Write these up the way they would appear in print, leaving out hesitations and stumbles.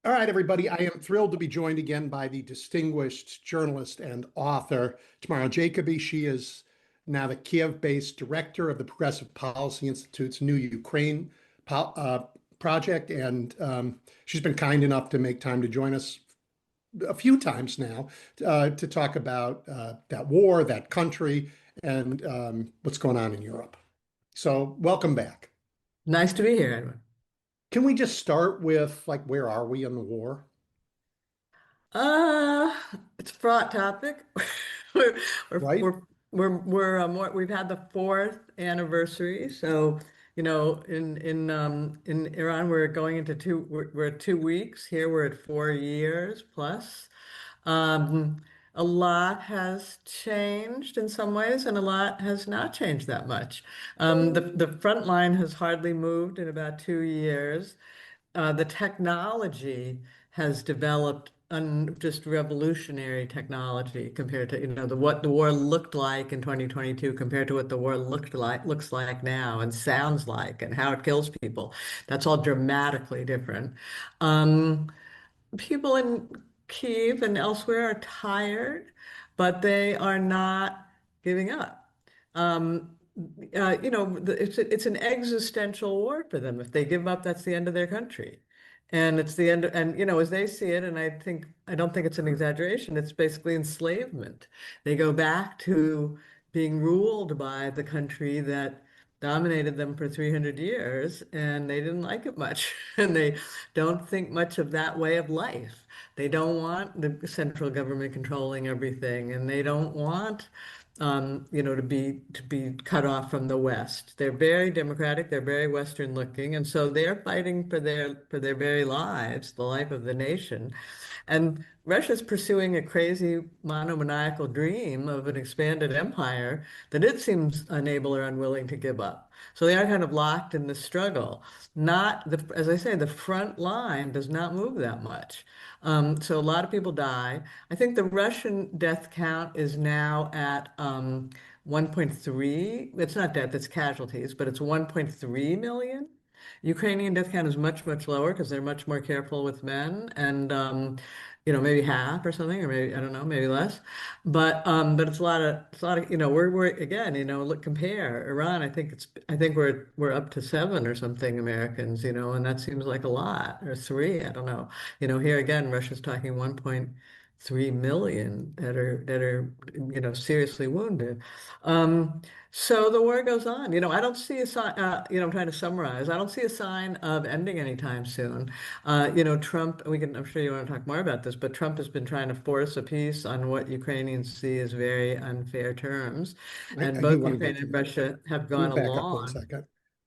All right, everybody. I am thrilled to be joined again by the distinguished journalist and author, Tamar Jacoby. She is now the Kiev-based director of the Progressive Policy Institute's New Ukraine project, and she's been kind enough to make time to join us a few times now to talk about that war, that country, and what's going on in Europe. So, welcome back. Nice to be here, Edwin. Can we just start with where are we in the war? Uh, it's a fraught topic. We're we're Right? we're we've had the fourth anniversary. So, in Iran we're going into we're at 2 weeks. Here we're at 4 years plus. Um, a lot has changed in some ways, and a lot has not changed that much. The front line has hardly moved in about 2 years. The technology has developed just revolutionary technology compared to, what the war looked like in 2022 compared to what the war looks like now and sounds like and how it kills people. That's all dramatically different. Um, People in Kyiv and elsewhere are tired, but they are not giving up. Um, it's an existential war for them. If they give up, that's the end of their country. And it's the end, and as they see it, and I don't think it's an exaggeration, it's basically enslavement. They go back to being ruled by the country that dominated them for 300 years, and they didn't like it much. And they don't think much of that way of life. They don't want the central government controlling everything, and they don't want to be cut off from the West. They're very democratic, they're very Western looking, and so they're fighting for their very lives, the life of the nation. And Russia's pursuing a crazy monomaniacal dream of an expanded empire that it seems unable or unwilling to give up. So they are kind of locked in the struggle. Not the, as I say, the front line does not move that much. So a lot of people die. I think the Russian death count is now at 1.3. It's not death, it's casualties, but it's 1.3 million. Ukrainian death count is much, much lower because they're much more careful with men and maybe half or something, or maybe I don't know, maybe less. But it's a lot of we're again, look, compare Iran. I think we're up to seven or something Americans, and that seems like a lot, or three, I don't know. Here again, Russia's talking 1.3 million that are seriously wounded. So the war goes on. I don't see a sign, I'm trying to summarize. I don't see a sign of ending anytime soon. Trump, I'm sure you want to talk more about this, but Trump has been trying to force a peace on what Ukrainians see as very unfair terms. And I do both want to Ukraine get to and that. Russia have Let me gone back up one along. second.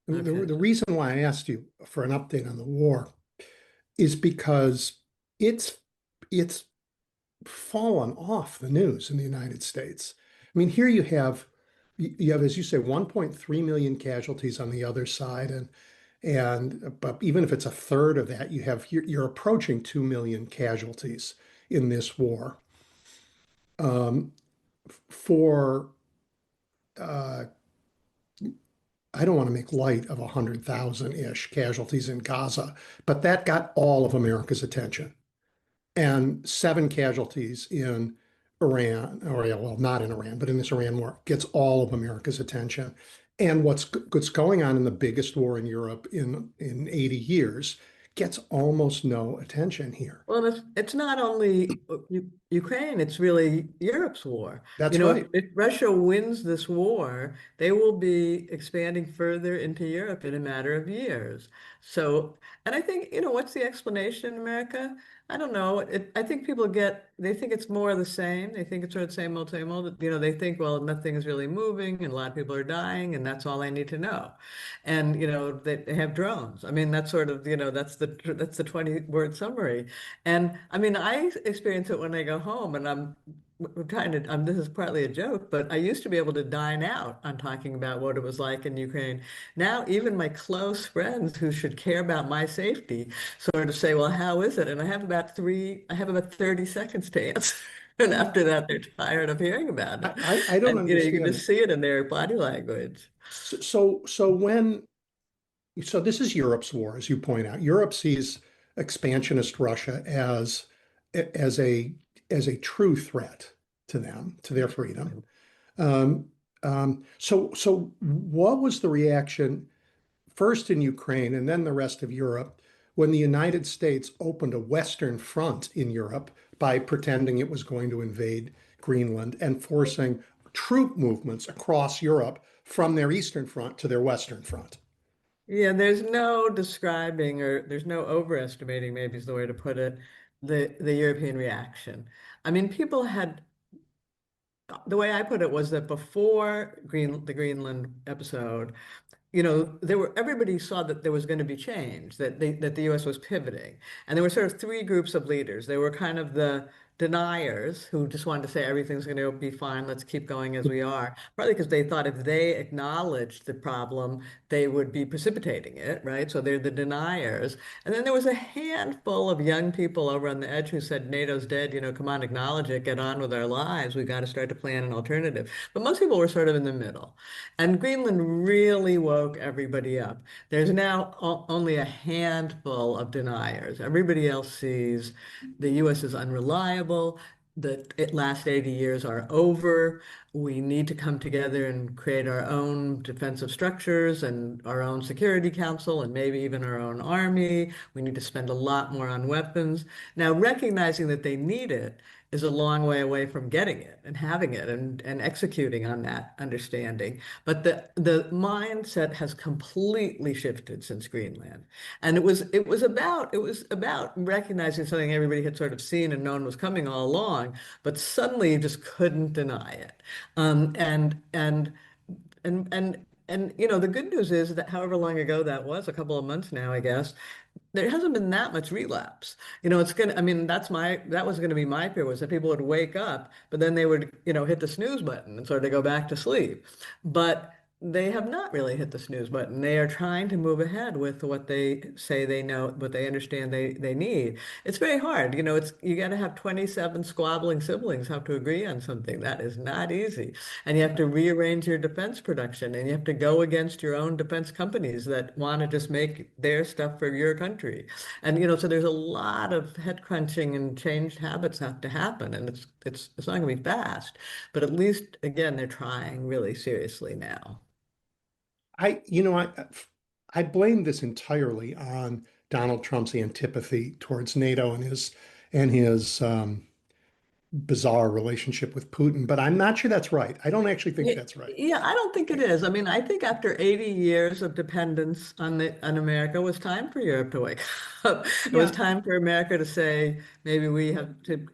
The Okay. reason why I asked you for an update on the war is because it's it's fallen off the news in the United States. I mean, here you have, as you say, 1.3 million casualties on the other side, but even if it's a third of that, you're approaching 2 million casualties in this war. For uh, I don't want to make light of 100,000-ish casualties in Gaza, but that got all of America's attention. And seven casualties in Iran, or yeah, well, not in Iran, but in this Iran war, gets all of America's attention. And what's going on in the biggest war in Europe in 80 years gets almost no attention here. Well, it's not only Ukraine, it's really Europe's war. That's right. If Russia wins this war, they will be expanding further into Europe in a matter of years. So, and I think, what's the explanation in America? I don't know. I think they think it's more of the same. They think it's sort of same old, same old. They think, well, nothing is really moving and a lot of people are dying and that's all I need to know. And, they have drones. I mean, that's sort of, that's the 20-word summary. And I mean, I experience it when I go home and I'm trying to, this is partly a joke, but I used to be able to dine out on talking about what it was like in Ukraine. Now, even my close friends who should care about my safety sort of say, well, how is it? And I have about 30 seconds to answer. And after that, they're tired of hearing about it. I don't And, you can understand. just see it in their body language. So this is Europe's war, as you point out. Europe sees expansionist Russia as a as a true threat to them, to their freedom. Um, so what was the reaction first in Ukraine and then the rest of Europe when the United States opened a Western front in Europe by pretending it was going to invade Greenland and forcing troop movements across Europe from their eastern front to their western front? Yeah, there's no describing or there's no overestimating, maybe is the way to put it, the European reaction. I mean, people had the way I put it was that before the Greenland episode, there were everybody saw that there was going to be change, that the US was pivoting. And there were sort of three groups of leaders. They were kind of the deniers who just wanted to say everything's going to be fine, let's keep going as we are. Partly because they thought if they acknowledged the problem, they would be precipitating it, right? So they're the deniers. And then there was a handful of young people over on the edge who said NATO's dead, come on, acknowledge it, get on with our lives. We've got to start to plan an alternative. But most people were sort of in the middle. And Greenland really woke everybody up. There's now only a handful of deniers. Everybody else sees the US is unreliable. The last 80 years are over. We need to come together and create our own defensive structures and our own security council and maybe even our own army. We need to spend a lot more on weapons. Now, recognizing that they need it is a long way away from getting it and having it and executing on that understanding. But the mindset has completely shifted since Greenland. And it was about recognizing something everybody had sort of seen and known was coming all along, but suddenly you just couldn't deny it. And the good news is that however long ago that was, a couple of months now, I guess, there hasn't been that much relapse. I mean, that was gonna be my fear was that people would wake up, but then they would, hit the snooze button and sort of go back to sleep. But they have not really hit the snooze button. They are trying to move ahead with what they say they know, what they understand they need. It's very hard. You got to have 27 squabbling siblings have to agree on something. That is not easy. And you have to rearrange your defense production and you have to go against your own defense companies that want to just make their stuff for your country. And so there's a lot of head crunching and changed habits have to happen. And it's not going to be fast, but at least again, they're trying really seriously now. I, you know, I blame this entirely on Donald Trump's antipathy towards NATO and his bizarre relationship with Putin, but I'm not sure that's right. I don't actually think that's right. Yeah, I don't think it is. I mean, I think after 80 years of dependence on America, it was time for Europe to wake up. It was Yeah, time for America to say, maybe we have to,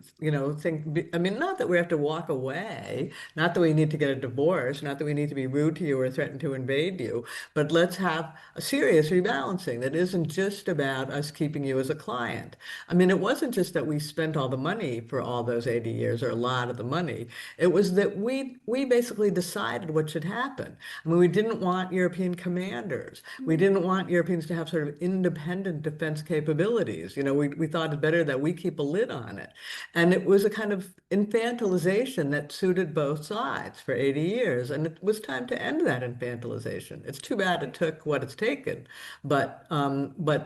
think, I mean, not that we have to walk away, not that we need to get a divorce, not that we need to be rude to you or threaten to invade you, but let's have a serious rebalancing that isn't just about us keeping you as a client. I mean, it wasn't just that we spent all the money for all those 80 years or a lot of the money. It was that we basically decided what should happen. I mean, we didn't want European commanders. We didn't want Europeans to have sort of independent defense capabilities. We thought it better that we keep a lid on it. And it was a kind of infantilization that suited both sides for 80 years. And it was time to end that infantilization. It's too bad it took what it's taken, but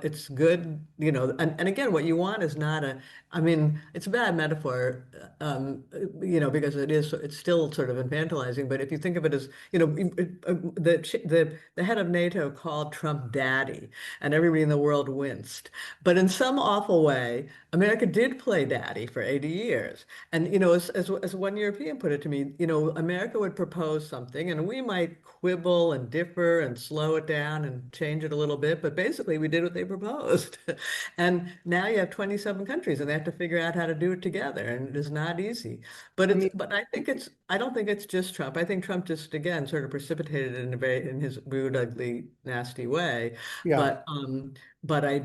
it's good, and again, what you want is not I mean, it's a bad metaphor, because it's still sort of infantilizing. But if you think of it as, the head of NATO called Trump daddy, and everybody in the world winced. But in some awful way, America did play daddy for 80 years. And, as one European put it to me, America would propose something, and we might quibble and differ and slow it down and change it a little bit. But basically, we did what they proposed. And now you have 27 countries and they have to figure out how to do it together. And it is not easy. I mean, But I don't think it's just Trump. I think Trump just, again, sort of precipitated it in his rude, ugly, nasty way. yeah. But I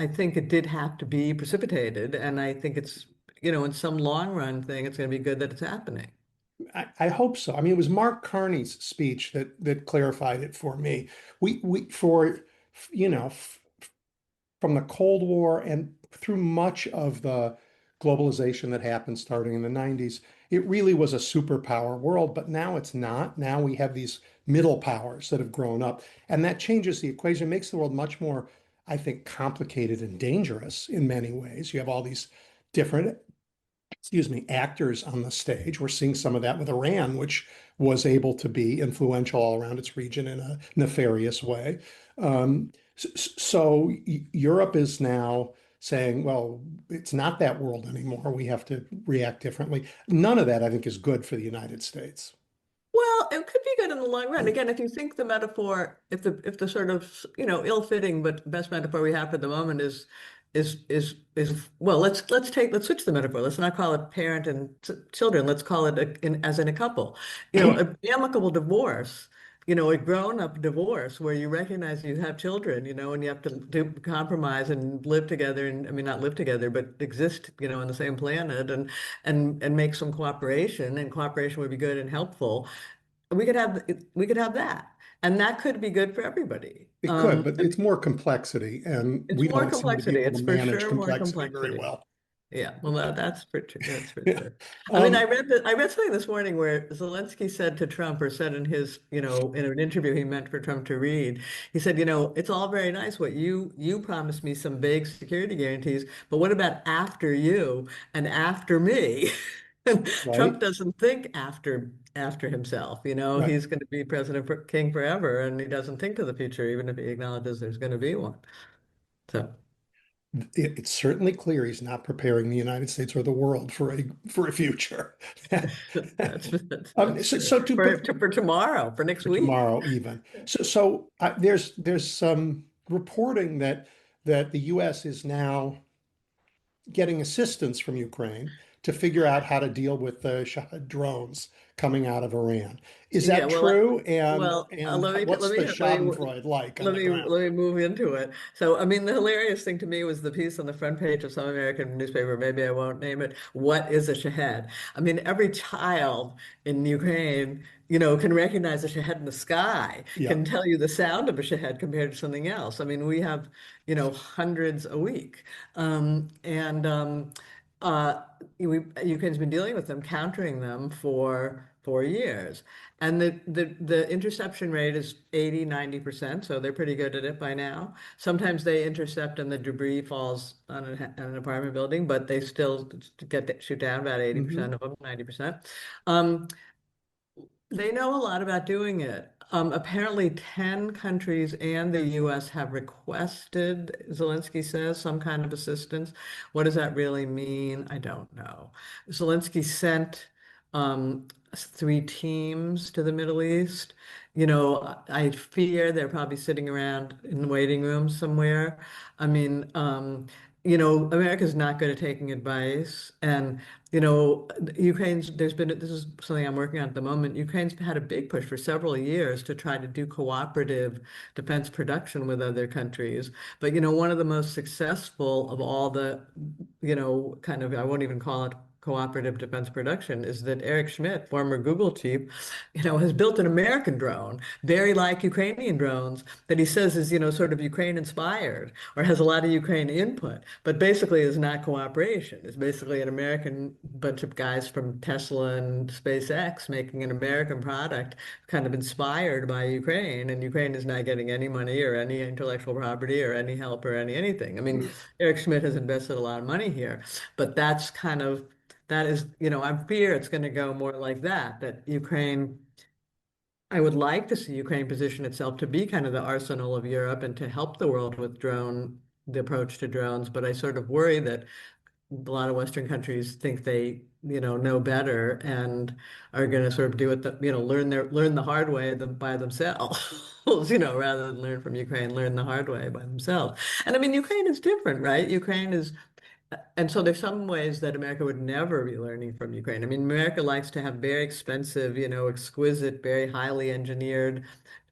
think it did have to be precipitated. And I think it's, in some long run thing, it's going to be good that it's happening. I hope so. I mean, it was Mark Carney's speech that clarified it for me. We for you know from the Cold War and through much of the globalization that happened starting in the 90s, it really was a superpower world, but now it's not. Now we have these middle powers that have grown up, and that changes the equation, makes the world much more I think, complicated and dangerous in many ways. You have all these different, excuse me, actors on the stage. We're seeing some of that with Iran, which was able to be influential all around its region in a nefarious way. So Europe is now saying, well, it's not that world anymore. We have to react differently. None of that, I think, is good for the United States. Well, it could be good in the long run. Again, if you think the metaphor, if the sort of, ill-fitting but best metaphor we have for the moment is well, let's switch the metaphor. Let's not call it parent and children. Let's call it as in a couple. An amicable divorce, a grown-up divorce where you recognize you have children, and you have to do compromise and live together, and I mean not live together, but exist, on the same planet and make some cooperation, and cooperation would be good and helpful. We could have that, and that could be good for everybody. It could, but it's more complexity, and It's we more don't seem to be complexity. able to It's for manage sure more complexity very complexity. well. Yeah, well, that's for true. That's for Yeah. sure. I mean, I Um, read that I read something this morning where Zelensky said to Trump, or said in his, in an interview he meant for Trump to read. He said, it's all very nice what you promised me some vague security guarantees, but what about after you and after me? And right, Trump doesn't think after himself. right. He's going to be king forever, and he doesn't think to the future, even if he acknowledges there's going to be one. So. It's certainly clear he's not preparing the United States or the world for a future. That's So, true. so to For, but to, for tomorrow, for next for week. tomorrow even. There's some reporting that the U.S. is now getting assistance from Ukraine to figure out how to deal with the Shahid drones coming out of Iran. Is Yeah, that well, true? let me What's the let me Schadenfreude like on let the me ground? let me move into it. So, I mean, the hilarious thing to me was the piece on the front page of some American newspaper. Maybe I won't name it. What is a shahed? I mean, every child in Ukraine, can recognize a shahed in the sky, Yeah. can tell you the sound of a shahed compared to something else. I mean, we have, hundreds a week, and uh, Ukraine's been dealing with them, countering them for 4 years. And the interception rate is 80-90%, so they're pretty good at it by now. Sometimes they intercept and the debris falls on an apartment building, but they still shoot down about Hmm. 80% of them, 90%. Um, they know a lot about doing it. Apparently, 10 countries and the US have requested, Zelensky says, some kind of assistance. What does that really mean? I don't know. Zelensky sent 3 teams to the Middle East. I fear they're probably sitting around in the waiting room somewhere. I mean, America's not good at taking advice. And this is something I'm working on at the moment. Ukraine's had a big push for several years to try to do cooperative defense production with other countries. But, one of the most successful of all the, kind of, I won't even call it cooperative defense production, is that Eric Schmidt, former Google chief, has built an American drone, very like Ukrainian drones, that he says is, sort of Ukraine inspired or has a lot of Ukraine input, but basically is not cooperation. It's basically an American bunch of guys from Tesla and SpaceX making an American product kind of inspired by Ukraine, and Ukraine is not getting any money or any intellectual property or any help or anything. I mean, Eric Schmidt has invested a lot of money here, but that is, I fear it's going to go more like that Ukraine, I would like to see Ukraine position itself to be kind of the arsenal of Europe and to help the world with the approach to drones. But I sort of worry that a lot of Western countries think they, know better and are going to sort of do it, learn the hard way by themselves, rather than learn from Ukraine, learn the hard way by themselves. And I mean, Ukraine is different, right? Ukraine is And so there's some ways that America would never be learning from Ukraine. I mean, America likes to have very expensive, exquisite, very highly engineered,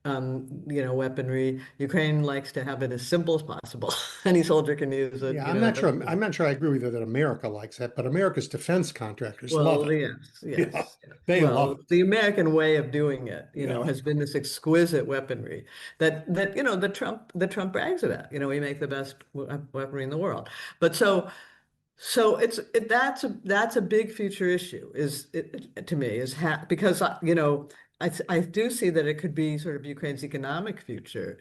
weaponry. Ukraine likes to have it as simple as possible. Any soldier can use it, Yeah, I'm not sure. that's I'm not sure I agree with you that America likes that, but America's defense contractors love well, it. yes, Yeah, yes, yes. they love Well, it. the American way of doing it, Yeah. has been this exquisite weaponry that the Trump brags about. We make the best weaponry in the world. But so that's a big future issue to me, because I do see that it could be sort of Ukraine's economic future,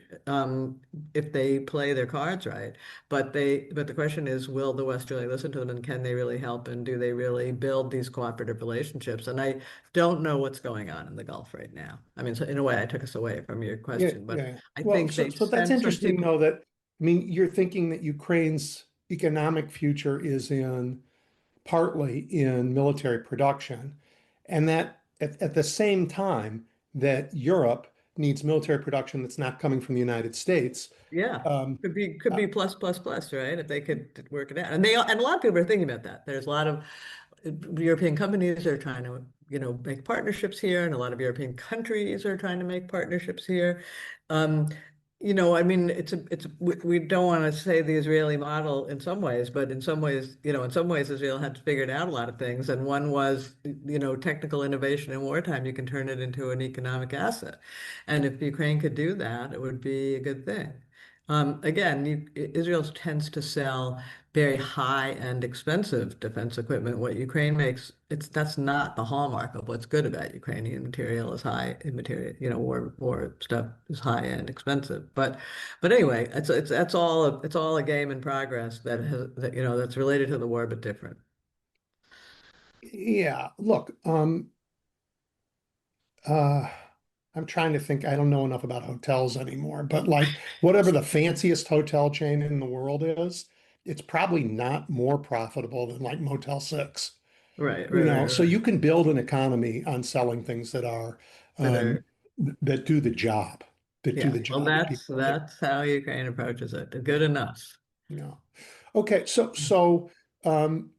if they play their cards right. But the question is, will the West really listen to them, and can they really help, and do they really build these cooperative relationships? And I don't know what's going on in the Gulf right now. I mean, so in a way, I took us away from your Yeah, question, but yeah. I Well, think so they've so that's sent some interesting, people. though, that I mean, you're thinking that Ukraine's economic future is in partly in military production, and that at the same time that Europe needs military production that's not coming from the United States. Yeah, Um, could be plus plus plus, right? If they could work it out, and a lot of people are thinking about that. There's a lot of European companies are trying to, make partnerships here, and a lot of European countries are trying to make partnerships here. Um, I mean, we don't want to say the Israeli model in some ways, but in some ways, Israel had figured out a lot of things, and one was, technical innovation in wartime. You can turn it into an economic asset, and if Ukraine could do that, it would be a good thing. Again, Israel tends to sell very high and expensive defense equipment. What Ukraine makes, that's not the hallmark of what's good about Ukrainian material is high in material, war stuff is high and expensive. But anyway, it's all a game in progress that's related to the war but different. yeah, look, uh, I'm trying to think. I don't know enough about hotels anymore, but like whatever the fanciest hotel chain in the world is, it's probably not more profitable than like Motel 6. Right, You right, know, right, so right. you can build an economy on selling things that are That um, are that do the job, that do Yeah. the Well, job that people need. that's how Ukraine approaches it. Good enough. Yeah. Okay. So um,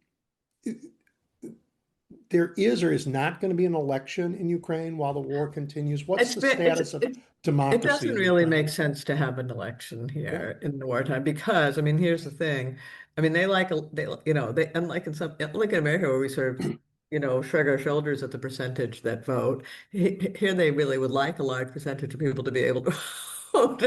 there is or is not going to be an election in Ukraine while the war continues. What's It's the been status of it democracy doesn't in really Ukraine? make sense to have an election Yeah. here in the wartime because I mean here's the thing. I mean they unlike in America where we sort of shrug our shoulders at the percentage that vote. Here they really would like a large percentage of people to be able to vote,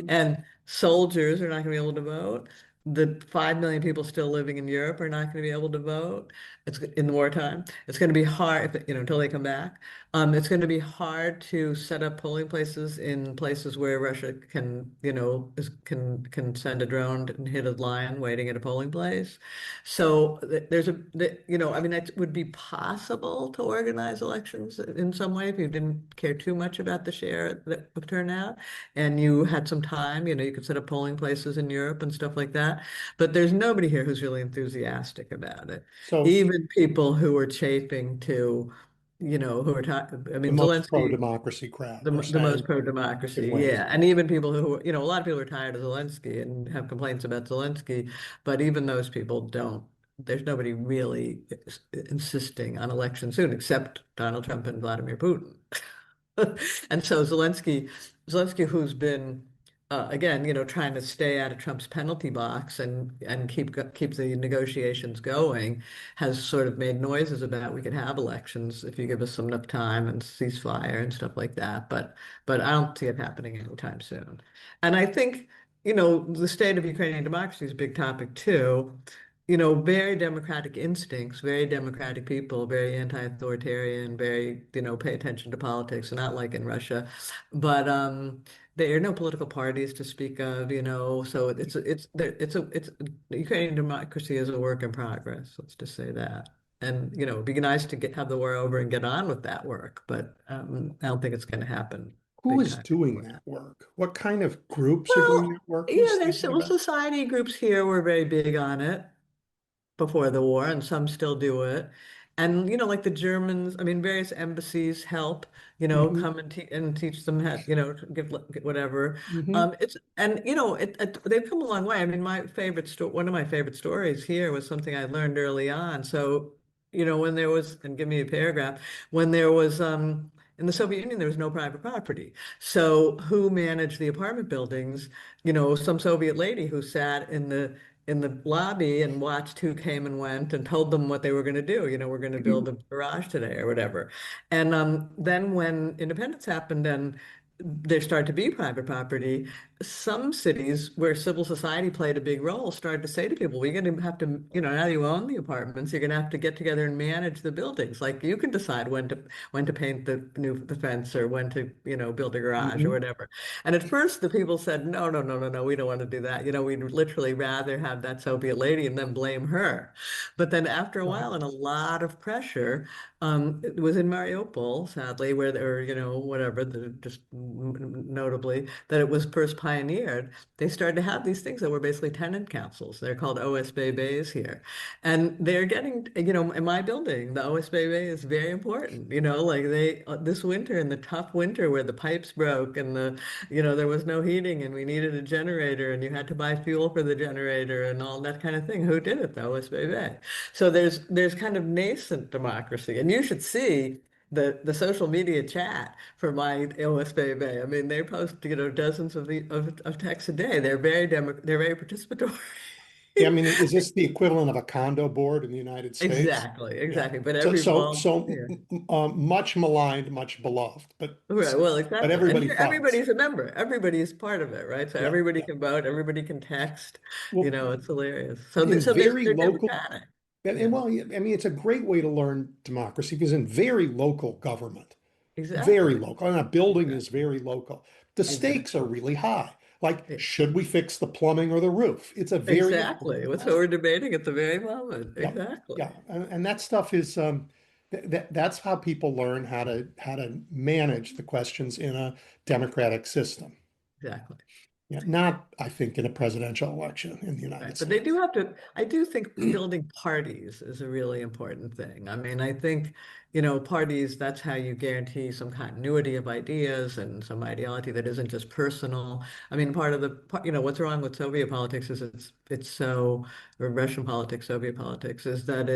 and soldiers are not going to be able to vote. The 5 million people still living in Europe are not going to be able to vote. It's in the wartime. It's going to be hard if, until they come back. It's going to be hard to set up polling places in places where Russia can, can send a drone and hit a line waiting at a polling place. So I mean, it would be possible to organize elections in some way if you didn't care too much about the share of turnout, and you had some time. You could set up polling places in Europe and stuff like that. But there's nobody here who's really enthusiastic about it. So Even people who are chafing to who are talking. I the mean, most Zelensky, pro-democracy crowd are the most saying it pro-democracy, wins. yeah, and even people who, a lot of people are tired of Zelensky and have complaints about Zelensky, but even those people don't. There's nobody really insisting on election soon, except Donald Trump and Vladimir Putin. And so Zelensky, who's been again, trying to stay out of Trump's penalty box and keep the negotiations going, has sort of made noises about we could have elections if you give us some enough time and ceasefire and stuff like that. But I don't see it happening anytime soon. And I think, the state of Ukrainian democracy is a big topic too. Very democratic instincts, very democratic people, very anti-authoritarian, very, pay attention to politics, not like in Russia. But there are no political parties to speak of, so it's Ukrainian democracy is a work in progress. Let's just say that. And it'd be nice to have the war over and get on with that work, but I don't think it's going to happen Who big is time. doing that work? What kind of groups are doing Well, that work? yeah, Who's there's thinking civil about it? society groups here were very big on it before the war, and some still do it. And like the Germans, I mean, various embassies help, Hmm. come and, teach them how, give whatever. Hmm. It's and they've come a long way. I mean, one of my favorite stories here was something I learned early on. So, when there was, and give me a paragraph, when there was in the Soviet Union, there was no private property. So who managed the apartment buildings? Some Soviet lady who sat in the lobby and watched who came and went and told them what they were going to do. We're going to build a garage today or whatever. And then when independence happened and there started to be private property, some cities where civil society played a big role started to say to people, we're going to have to, now you own the apartments, you're going to have to get together and manage the buildings. Like you can decide when to paint the fence or when to, build a garage or Mhm. whatever. And at first the people said, no, no, no, no, no, we don't want to do that. We'd literally rather have that Soviet lady and then blame her. But then after a Right. while and a lot of pressure, it was in Mariupol, sadly, where there were, whatever, just notably that it was first pioneered. They started to have these things that were basically tenant councils. They're called OSBBs here. And they're getting, in my building, the OSBB is very important. Like this winter, in the tough winter where the pipes broke and there was no heating and we needed a generator and you had to buy fuel for the generator and all that kind of thing. Who did it? The OSBB. So there's kind of nascent democracy. And you should see the social media chat for my OSBB. I mean, they post, dozens of texts a day. They're very participatory. Yeah, I mean, is this the equivalent of a condo board in the United States? Exactly, Yeah. exactly. But So, every so, ball, so yeah. much maligned, much beloved, Right, well, but exactly. And everybody here fights. everybody's a member. Everybody's part of it, right? So Yeah, everybody yeah. can vote, everybody can text, Well, it's hilarious. So in so very they're local, democratic. and Yeah, well, I mean, it's a great way to learn democracy because in very local government, very exactly. local, and a building is Exactly. very local, the stakes are Exactly. really high. Like, Yeah. should we fix the plumbing or the roof? It's a very Exactly. important What's what we're question. debating at the very moment. Yeah, Exactly. yeah, and that stuff is that's how people learn how to manage the questions in a democratic system. Exactly. Yeah, not I think in a presidential election in the Right. United But they do States. have to, I do think building parties is a really important thing. I mean, I think, parties, that's how you guarantee some continuity of ideas and some ideology that isn't just personal. I mean, part of what's wrong with Soviet politics is or Russian politics, Soviet politics, is that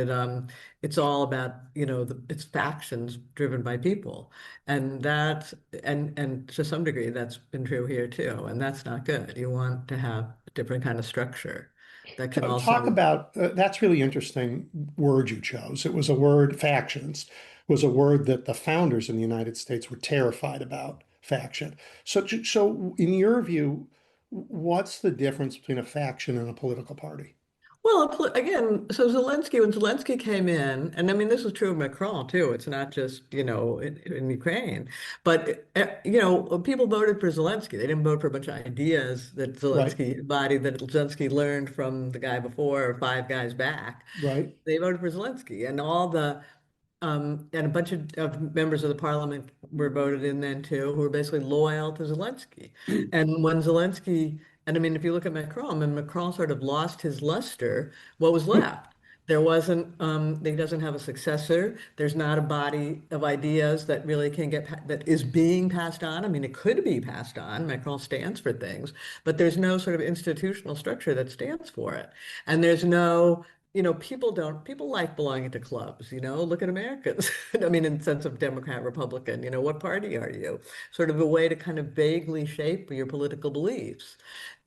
it's all about, it's factions driven by people. And and to some degree, that's been true here too. And that's not good. You want to have a different kind of structure that can Talk also about that's really interesting word you chose. It was a word, factions, was a word that the founders in the United States were terrified about, faction. So in your view, what's the difference between a faction and a political party? well again, so when Zelensky came in, and I mean this is true of Macron too, it's not just in Ukraine, but people voted for Zelensky. They didn't vote for a bunch of ideas that Right, Zelensky embodied, that Zelensky learned from the guy before or five guys back. right. They voted for Zelensky, and and a bunch of members of the parliament were voted in then too, who were basically loyal to Zelensky. And when Zelensky, and I mean, if you look at Macron, when Macron sort of lost his luster, what was left? There wasn't, he doesn't have a successor. There's not a body of ideas that really that is being passed on. I mean, it could be passed on. Macron stands for things, but there's no sort of institutional structure that stands for it. And there's no people like belonging to clubs, look at Americans. I mean, in the sense of Democrat, Republican, what party are you? Sort of a way to kind of vaguely shape your political beliefs.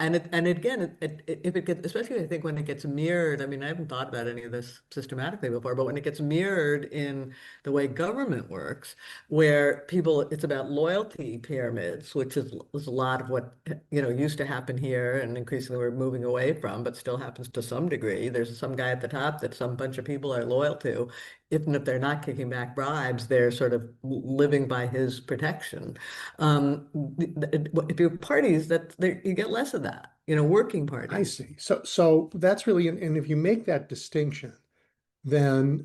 And again, if it gets, especially I think when it gets mirrored, I mean, I haven't thought about any of this systematically before, but when it gets mirrored in the way government works, where it's about loyalty pyramids, which is a lot of what, used to happen here and increasingly we're moving away from, but still happens to some degree. There's some guy at the top that some bunch of people are loyal to. Even if they're not kicking back bribes, they're sort of living by his protection. If you have parties, you get less of that, working I parties. see. So that's really, and if you make that distinction, then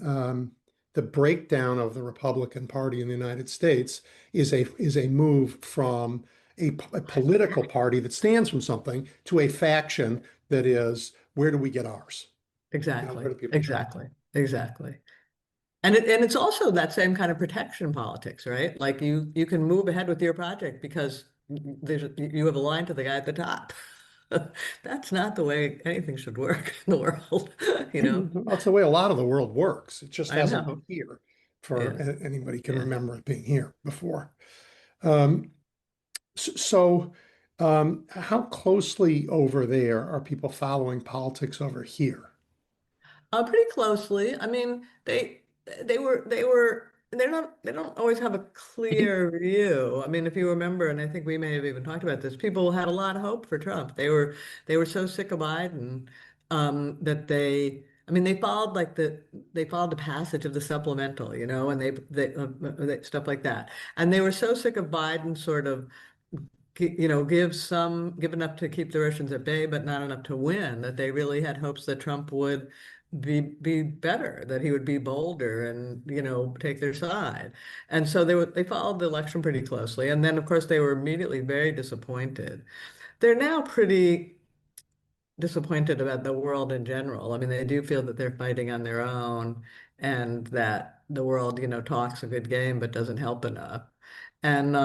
the breakdown of the Republican Party in the United States is a move from a political party that stands from something to a faction that is where do we get ours? Where Exactly, do people come from? exactly, exactly. And it's also that same kind of protection politics, right? Like you can move ahead with your project because you have a line to the guy at the top. That's not the way anything should work in the world, you know? That's the way a lot of the world works. It just I hasn't been know. here for Yeah, anybody can yeah. remember it being here before. Um, so, how closely over there are people following politics over here? Pretty closely. I mean, they were. they don't always have a clear view. I mean, if you remember, and I think we may have even talked about this, people had a lot of hope for Trump. They were so sick of Biden that I mean, they followed the passage of the supplemental, you know, and they stuff like that, and they were so sick of Biden sort of you know, give enough to keep the Russians at bay, but not enough to win, that they really had hopes that Trump would be better, that he would be bolder and, you know, take their side. And so they followed the election pretty closely. And then of course they were immediately very disappointed. They're now pretty disappointed about the world in general. I mean, they do feel that they're fighting on their own and that the world, you know, talks a good game but doesn't help enough. And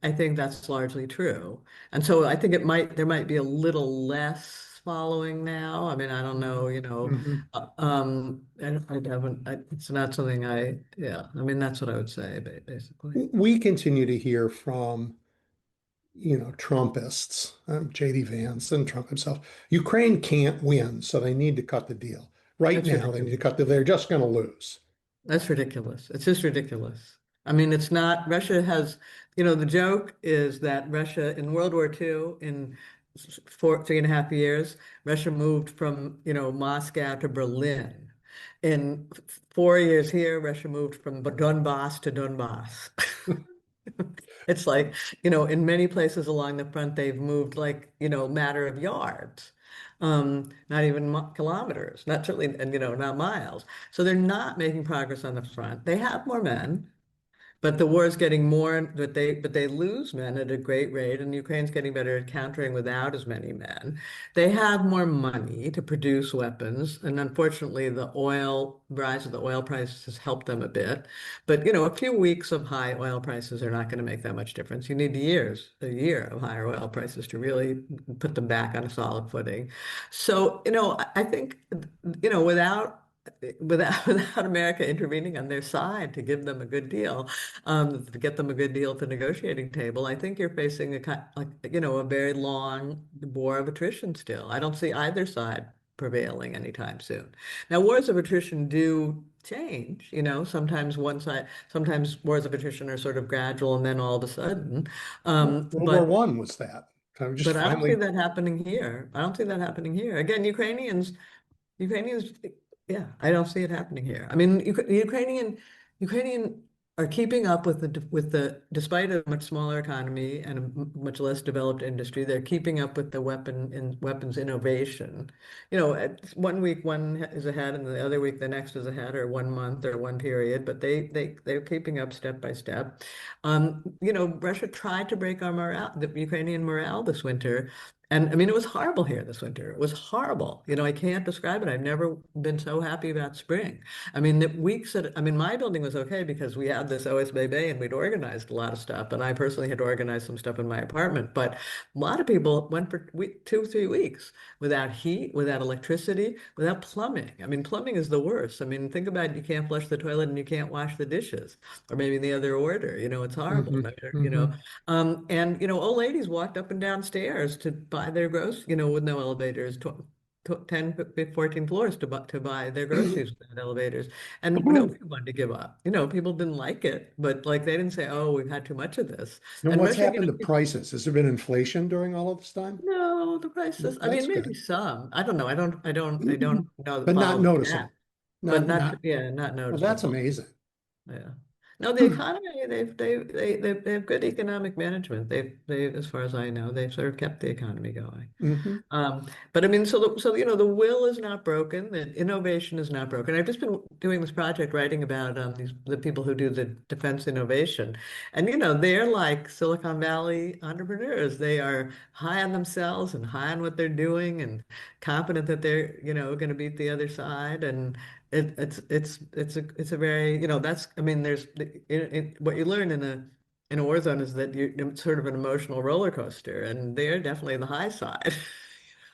I think that's largely true. And so I think there might be a little less following now. I mean, I don't know, you know, Mhm. I haven't, it's not something yeah, I mean, that's what I would say basically. We continue to hear from, Trumpists, J.D. Vance and Trump himself. Ukraine can't win, so they need to cut the deal. Right That's now, they need to ridiculous. cut the, they're just going to lose. That's ridiculous. It's just ridiculous. I mean, it's not, Russia has, you know, the joke is that Russia in World War II, in 3.5 years, Russia moved from, you know, Moscow to Berlin. In 4 years here, Russia moved from Donbass to Donbass. It's like, you know, in many places along the front, they've moved like, you know, matter of yards, not even kilometers, not certainly, and, you know, not miles. So they're not making progress on the front. They have more men. But the war is getting more, but they lose men at a great rate, and Ukraine's getting better at countering without as many men. They have more money to produce weapons, and unfortunately, the oil rise of the oil prices has helped them a bit. But you know, a few weeks of high oil prices are not going to make that much difference. You need a year of higher oil prices to really put them back on a solid footing. So, you know, I think, you know, without America intervening on their side to give them a good deal, to get them a good deal at the negotiating table, I think you're facing like, you know, a very long war of attrition still. I don't see either side prevailing anytime soon. Now, wars of attrition do change, you know, sometimes wars of attrition are sort of gradual and then all of a sudden. Well, World War But One was that. Kind of just I don't see finally. that happening here. I don't see that happening here. Again, Ukrainians, yeah, I don't see it happening here. I mean, Ukrainian are keeping up with despite a much smaller economy and a much less developed industry, they're keeping up with the weapons innovation. You know, one week one is ahead, and the other week the next is ahead, or 1 month or one period. But they're keeping up step by step. You know, Russia tried to break our morale, the Ukrainian morale this winter. And I mean, it was horrible here this winter. It was horrible. You know, I can't describe it. I've never been so happy about spring. I mean, I mean, my building was okay because we had this OSBB and we'd organized a lot of stuff. And I personally had organized some stuff in my apartment. But a lot of people went for 2, 3 weeks without heat, without electricity, without plumbing. I mean, plumbing is the worst. I mean, think about it. You can't flush the toilet and you can't wash the dishes, or maybe in the other order. You know, it's horrible. Hmm. You know, Hmm. and you know, old ladies walked up and down stairs to buy their groceries, you know, with no elevators, 10, 14 floors to buy their groceries without elevators. And nobody wanted to give up. You know, people didn't like it, but like they didn't say, "Oh, we've had too much of this." And And what's Russia, you happened know, to prices? Has there been inflation during all of this time? no, the prices. I That's mean, maybe good. some. I don't know. I don't know But not follow the stats, noticeable. but Not, yeah, not well, that's noticeable. amazing. Yeah. No, the economy, they have good economic management. As far as I know, they've sort of kept the economy going. Hmm. But I mean, so you know, the will is not broken, the innovation is not broken. I've just been doing this project writing about the people who do the defense innovation, and you know, they're like Silicon Valley entrepreneurs. They are high on themselves and high on what they're doing, and confident that they're, you know, going to beat the other side. And it's a very, you know, that's, I mean, what you learn in a war zone is that it's sort of an emotional roller coaster, and they're definitely the high side.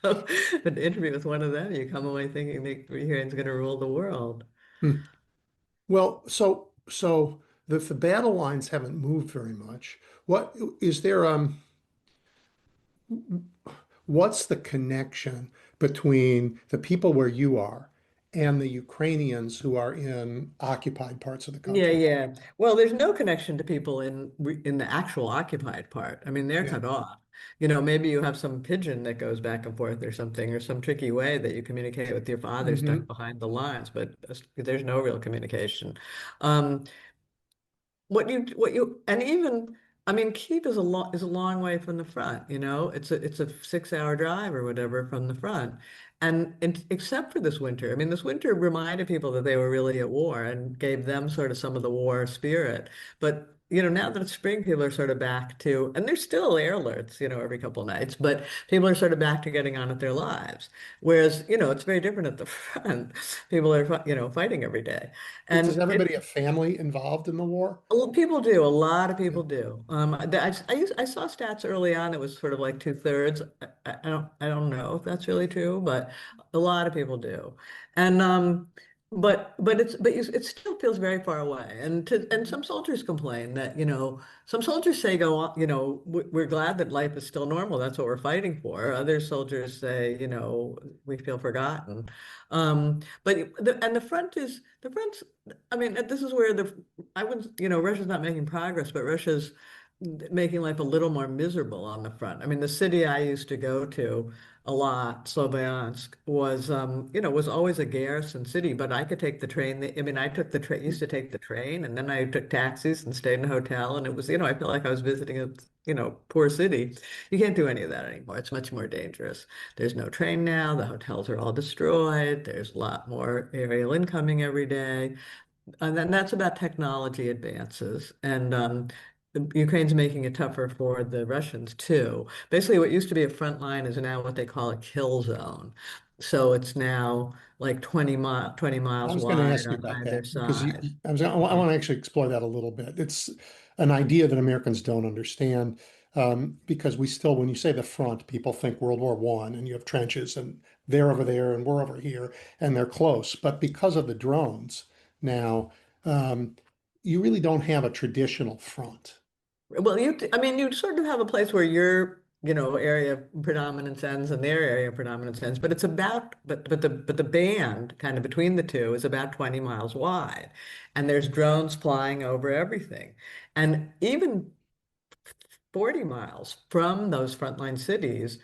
But to interview with one of them, you come away thinking that Ukraine's going to rule the world. Well, so the battle lines haven't moved very much. What is there? What's the connection between the people where you are and the Ukrainians who are in occupied parts of the Yeah, country. yeah. Well, there's no connection to people in the actual occupied part. I mean, they're Yeah. cut off. You know, maybe you have some pigeon that goes back and forth or something, or some tricky way that you communicate with your father stuck Hmm. behind the lines, but there's no real communication. Um, and even I mean Keep is a long way from the front, you know. It's a 6 hour drive or whatever from the front. And except for this winter, I mean this winter reminded people that they were really at war and gave them sort of some of the war spirit. But you know, now that it's spring, people are sort of back to, and there's still air alerts, you know, every couple of nights, but people are sort of back to getting on with their lives. Whereas, you know, it's very different at the front. People are, you know, fighting every day. Does And everybody have family involved in the war? well, people do. A lot of Yeah. people do. I saw stats early on. It was sort of like two-thirds. I don't know if that's really true, but a lot of people do. And it still feels very far away. And some soldiers complain that, you know, some soldiers say go on, you know, we're glad that life is still normal. That's what we're fighting for. Other soldiers say, you know, we feel forgotten. And the front's, I mean, this is where I wouldn't, you know, Russia's not making progress, but Russia's making life a little more miserable on the front. I mean, the city I used to go to a lot, Sloviansk, was, you know, was always a garrison city, but I could take the train. I mean, I took the train, used to take the train, and then I took taxis and stayed in a hotel, and it was, you know, I felt like I was visiting a, you know, poor city. You can't do any of that anymore. It's much more dangerous. There's no train now. The hotels are all destroyed. There's a lot more aerial incoming every day. And then that's about technology advances. And Ukraine's making it tougher for the Russians too. Basically, what used to be a front line is now what they call a kill zone. So it's now like 20 I miles was going to wide ask you on about either that because side. I Yeah. want to actually explore that a little bit. It's an idea that Americans don't understand because we still, when you say the front, people think World War One, and you have trenches, and they're over there and we're over here, and they're close. But because of the drones now, um, you really don't have a traditional front. Well, I mean, you sort of have a place where your, you know, area of predominance ends and their area of predominance ends, but it's about, but the band kind of between the two is about 20 miles wide, and there's drones flying over everything, and even 40 miles from those frontline cities,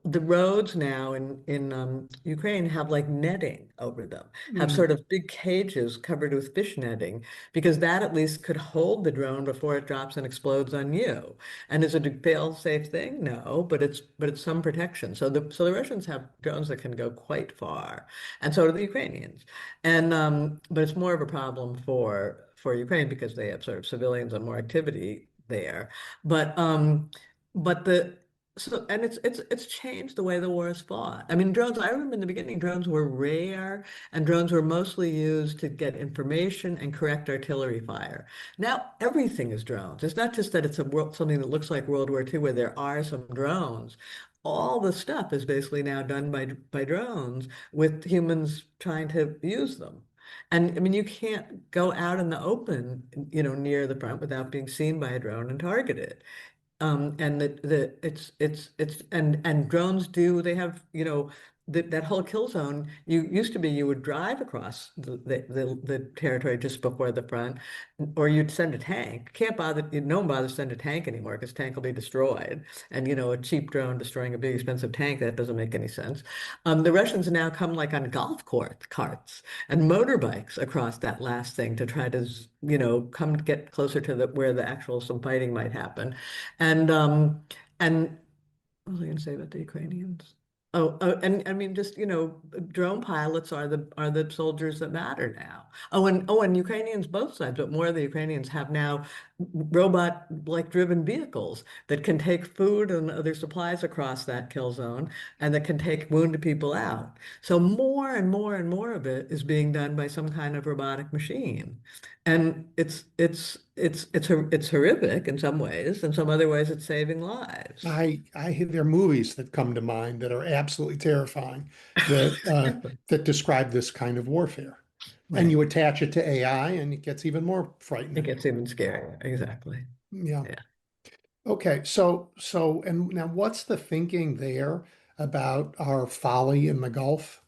the roads now in Ukraine have like netting over them, have Mm. sort of big cages covered with fish netting, because that at least could hold the drone before it drops and explodes on you. And is it a fail-safe thing? No, but it's some protection. So the Russians have drones that can go quite far, and so do the Ukrainians. And but it's more of a problem for Ukraine because they have sort of civilians and more activity there. But but the so and it's changed the way the war is fought. I mean, drones, I remember in the beginning, drones were rare and drones were mostly used to get information and correct artillery fire. Now everything is drones. It's not just that it's something that looks like World War II where there are some drones. All the stuff is basically now done by drones with humans trying to use them. And I mean, you can't go out in the open, you know, near the front without being seen by a drone and targeted. And and drones do, they have, you know, that whole kill zone. You used to be, you would drive across the territory just before the front, or you'd send a tank. Can't bother, no one bothers to send a tank anymore because tank will be destroyed. And you know, a cheap drone destroying a big expensive tank, that doesn't make any sense. The Russians now come like on carts and motorbikes across that last thing to try to, you know, come get closer to the where the actual some fighting might happen. And and what was I going to say about the Ukrainians? And I mean, just, you know, drone pilots are the soldiers that matter now. And Ukrainians both sides, but more of the Ukrainians have now robot like driven vehicles that can take food and other supplies across that kill zone and that can take wounded people out. So more and more and more of it is being done by some kind of robotic machine. And it's horrific in some ways, in some other ways it's saving lives. There are movies that come to mind that are absolutely terrifying that that describe this kind of warfare. And Right. you attach it to AI, and it gets even more It frightening. gets even scarier. Exactly. Yeah. Yeah. Okay. And now what's the thinking there about our folly in the Gulf?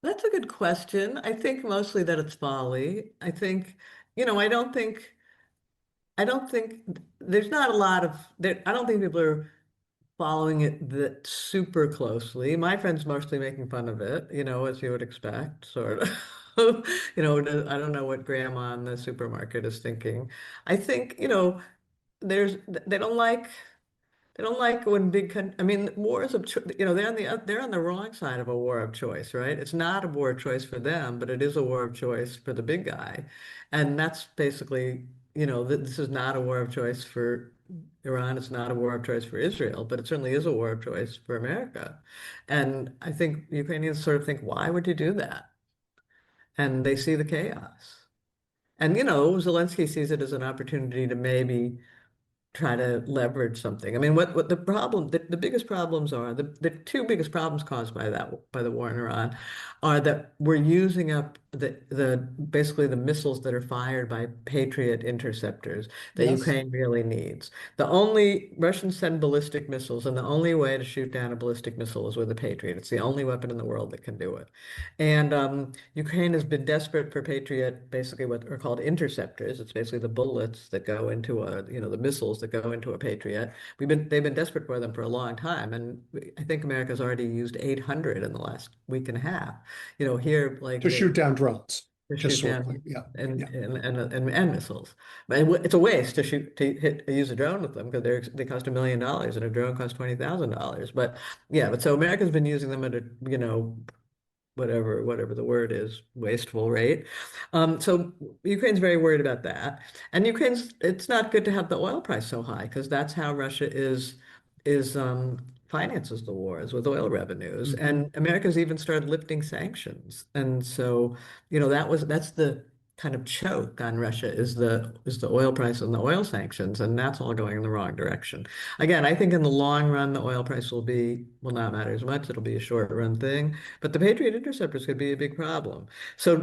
That's a good question. I think mostly that it's folly. I think, you know, I don't think there's not a lot of there. I don't think people are following it that super closely. My friend's mostly making fun of it, you know, as you would expect, sort of. You know, I don't know what grandma in the supermarket is thinking. I think, you know, there's they don't like when I mean, wars of you know, they're on the wrong side of a war of choice, right? It's not a war of choice for them, but it is a war of choice for the big guy, and that's basically, you know, this is not a war of choice for Iran. It's not a war of choice for Israel, but it certainly is a war of choice for America. And I think Ukrainians sort of think, why would you do that? And they see the chaos. And you know, Zelensky sees it as an opportunity to maybe try to leverage something. I mean, what the problem, the biggest problems are, the two biggest problems caused by by the war in Iran are that we're using up the basically the missiles that are fired by Patriot interceptors that Yes. Ukraine really needs. The only Russians send ballistic missiles, and the only way to shoot down a ballistic missile is with a Patriot. It's the only weapon in the world that can do it. And Ukraine has been desperate for Patriot, basically what are called interceptors. It's basically the bullets that go into you know, the missiles that go into a Patriot. They've been desperate for them for a long time, and I think America's already used 800 in the last week and a half. You know, here like To shoot down drones, to just shoot swiftly. down Yeah. and Yeah. and missiles. But it's a waste to use a drone with them because they cost $1 million and a drone costs $20,000. But yeah, but so America's been using them at a, you know, whatever the word is, wasteful rate. So Ukraine's very worried about that, and it's not good to have the oil price so high because that's how Russia is finances the wars with oil revenues, Mhm. and America's even started lifting sanctions, and so you know that's the kind of choke on Russia is the oil price and the oil sanctions, and that's all going in the wrong direction. Again, I think in the long run, the oil price will not matter as much. It'll be a short run thing, but the Patriot interceptors could be a big problem. So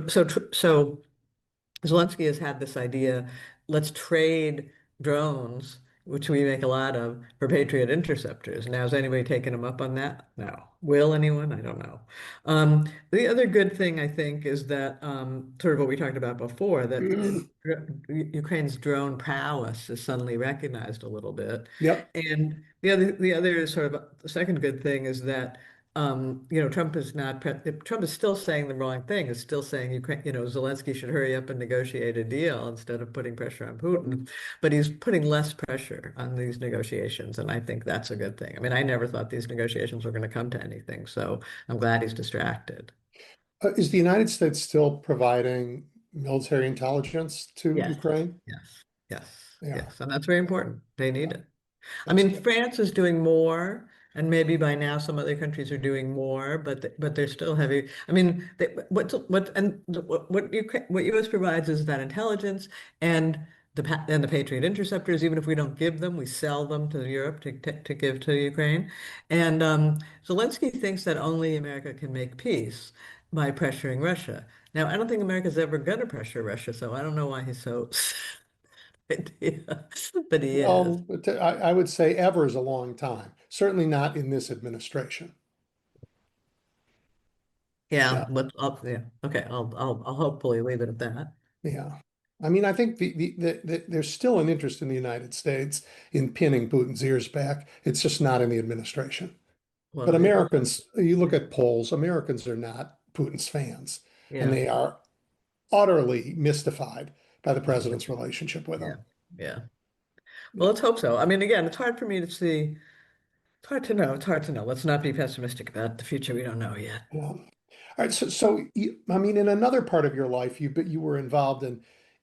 Zelensky has had this idea, let's trade drones, which we make a lot of, for Patriot interceptors. Now, has anybody taken him up on that? No. Will anyone? I don't know. The other good thing, I think, is that sort of what we talked about before, that Ukraine's drone prowess is suddenly recognized a little bit. Yep. And the other sort of the second good thing is that you know, Trump is still saying the wrong thing, is still saying Ukraine, you know, Zelensky should hurry up and negotiate a deal instead of putting pressure on Putin. But he's putting less pressure on these negotiations, and I think that's a good thing. I mean, I never thought these negotiations were going to come to anything, so I'm glad he's distracted. Is the United States still providing military intelligence to Yes, Ukraine? yes, yes, Yeah, yes, and that's very important. They yeah, need it. I that's mean, good. France is doing more, and maybe by now some other countries are doing more, but they're still heavy. I mean, what U.S. provides is that intelligence and the Patriot interceptors. Even if we don't give them, we sell them to Europe to give to Ukraine. And Zelensky thinks that only America can make peace by pressuring Russia. Now, I don't think America's ever going to pressure Russia, so I don't know why he's so idea, but he is. Well, I would say ever is a long time. Certainly not in this administration. Yeah, Yeah, yeah. Okay, I'll hopefully leave it at that. yeah. I mean, I think there's still an interest in the United States in pinning Putin's ears back. It's just not in the administration. But Well, yeah, Americans, you look at polls, Americans are not Putin's fans, and yeah, they are utterly mystified by the yeah, president's relationship with yeah, him. yeah. Well, Yeah. let's hope so. I mean, again, it's hard for me to see. It's hard to know. It's hard to know. Let's not be pessimistic about the future. We don't know yet. Yeah. All right. I mean, in another part of your life, you were involved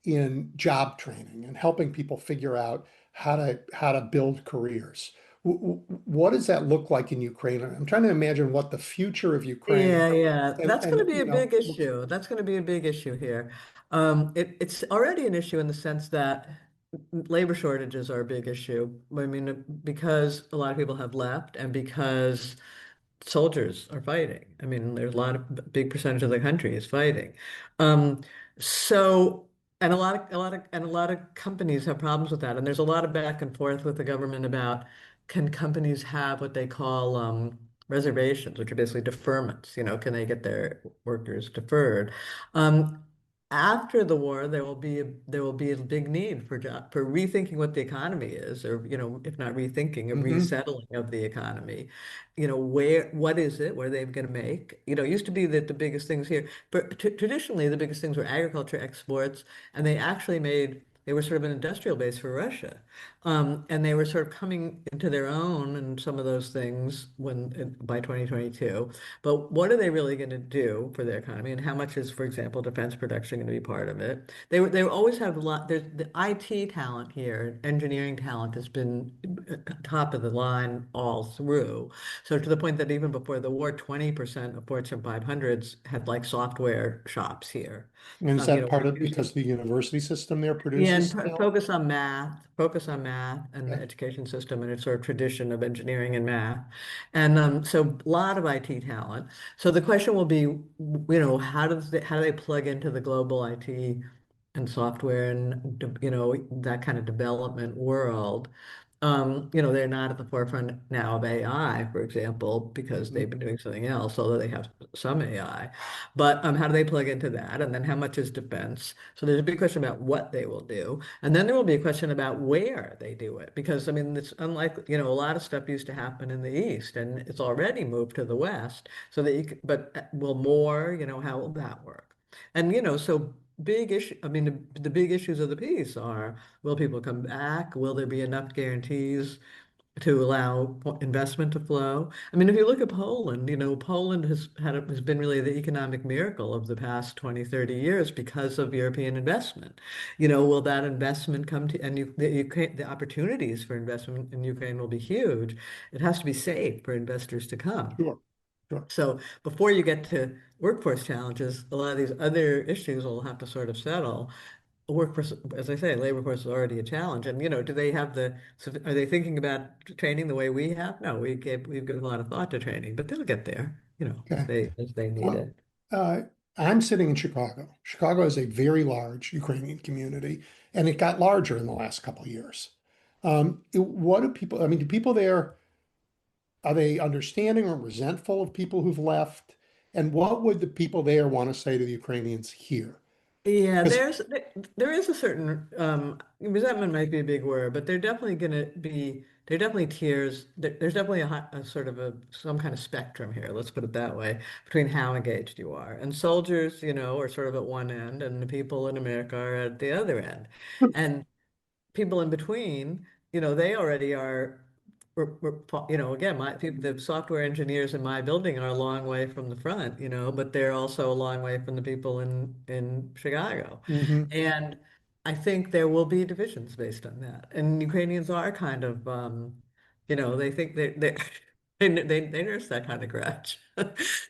in job training and helping people figure out how to build careers. What does that look like in Ukraine? I'm trying to imagine what the future of Ukraine Yeah, yeah. That's going to and be a big looks like. issue. That's going to be a big issue here. It's already an issue in the sense that labor shortages are a big issue. I mean, because a lot of people have left and because soldiers are fighting. I mean, there's a lot of big percentage of the country is fighting. Um, so, and a lot of companies have problems with that. And there's a lot of back and forth with the government about can companies have what they call reservations, which are basically deferments. Can they get their workers deferred? Um, After the war, there will be a big need for rethinking what the economy is, or if not rethinking, a Hmm. resettling of the economy. What is it? What are they going to make? It used to be that the biggest things here, but traditionally the biggest things were agriculture exports, and they were sort of an industrial base for Russia. And they were sort of coming into their own and some of those things by 2022. But what are they really going to do for their economy? And how much is, for example, defense production going to be part of it? They always have a lot. There's the IT talent here, engineering talent has been top of the line all through. So to the point that even before the war, 20% of Fortune 500s had like software shops here. And is that part We're of because using the university system there yeah, and produces talent? focus on math and the Okay. education system and its sort of tradition of engineering and math. And so a lot of IT talent. So the question will be, how do they plug into the global IT and software and that kind of development world? They're not at the forefront now of AI, for example, because Mhm. they've been doing something else, although they have some AI. But how do they plug into that? And then how much is defense? So there's a big question about what they will do. And then there will be a question about where they do it. Because, I mean, it's unlike, a lot of stuff used to happen in the East and it's already moved to the West. So that but will more, how will that work? And, so big issue, I mean, the big issues of the piece are, will people come back? Will there be enough guarantees to allow investment to flow? I mean, if you look at Poland, Poland has been really the economic miracle of the past 20, 30 years because of European investment. Will that investment come to, and the opportunities for investment in Ukraine will be huge. It has to be safe for investors to come. Sure, sure. So before you get to workforce challenges, a lot of these other issues will have to sort of settle. Workforce, as I say, labor force is already a challenge. And, do they have are they thinking about training the way we have? No, we've given a lot of thought to training, but they'll get there, Okay. as they need Um, it. uh, I'm sitting in Chicago. Chicago is a very large Ukrainian community, and it got larger in the last couple of years. What do people, I mean, do people there, are they understanding or resentful of people who've left? And what would the people there want to say to the Ukrainians here? Yeah, Because, there is a certain resentment might be a big word, but there are definitely tiers. There's definitely a sort of some kind of spectrum here. Let's put it that way, between how engaged you are. And soldiers, are sort of at one end, and the people in America are at the other end. And people in between, they already are, again, the software engineers in my building are a long way from the front, but they're also a long way from the people in Chicago. mhm, And I think there will be divisions based on that. And Ukrainians are kind of, they think they nurse that kind of grudge.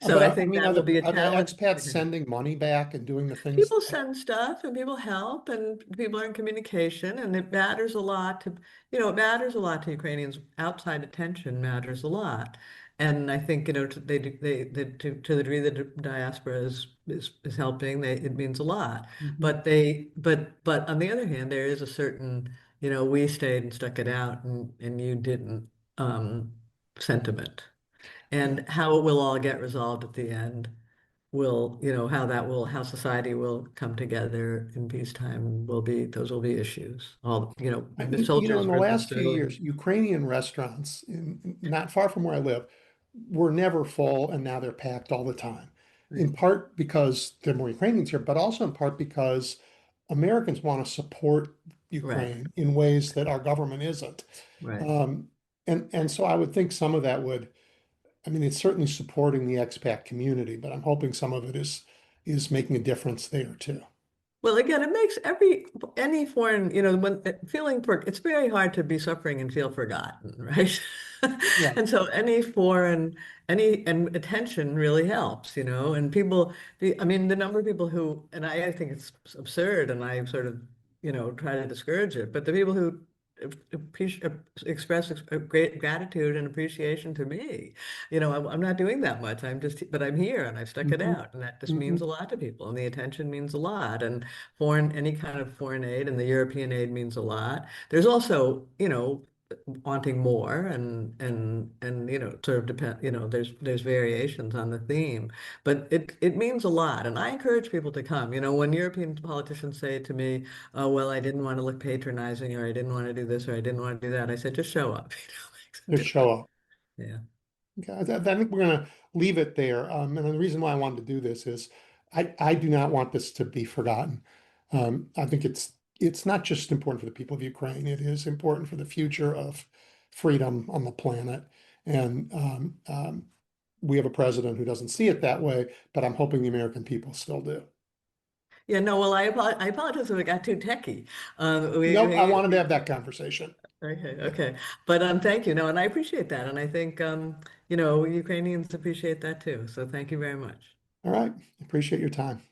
So but I I think mean, that will be a are the challenge. expats sending money back and doing the things? People send stuff and people help and people are in communication and it matters a lot to Ukrainians. Outside attention matters a lot. And I think, to the degree that the diaspora is helping, it means a lot. Mhm. But on the other hand, there is a certain, we stayed and stuck it out and you didn't, sentiment. Yeah. And how it will all get resolved at the end how society will come together in peacetime those will be issues. The In soldiers the versus last few civilians. years, Ukrainian restaurants, not far from where I live, were never full, and now they're packed all the time. Right, In part because there are more Ukrainians here, but also in part because Americans want to support right, Ukraine in ways that our government isn't. right. Um, and so I would think some of that would, I mean, it's certainly supporting the expat community, but I'm hoping some of it is making a difference there too. Well, again, it makes any foreign, when feeling for it's very hard to be suffering and feel forgotten, right? Yeah. And so and attention really helps, and I mean, the number of people and I think it's absurd and I sort of, try to discourage it, but the people who express great gratitude and appreciation to me, I'm not doing that much. But I'm here and I've stuck it Hmm. out, and that just means Hmm. a lot to people, and the attention means a lot, and any kind of foreign aid and the European aid means a lot. There's also, wanting more and sort of depend, there's variations on the theme, but it means a lot. And I encourage people to come. When European politicians say to me, "Oh, well, I didn't want to look patronizing, or I didn't want to do this, or I didn't want to do that," I said, just show up. Makes a Just show difference. up. Yeah. Okay, I think we're going to leave it there. And the reason why I wanted to do this is I do not want this to be forgotten. I think it's not just important for the people of Ukraine. It is important for the future of freedom on the planet. And we have a president who doesn't see it that way, but I'm hoping the American people still do. Yeah, no, well, I apologize if I got too techy. Nope, I wanted to have that conversation. Okay, okay. But thank you. No, and I appreciate that. And I think Ukrainians appreciate that too. So thank you very much. All right, appreciate your time.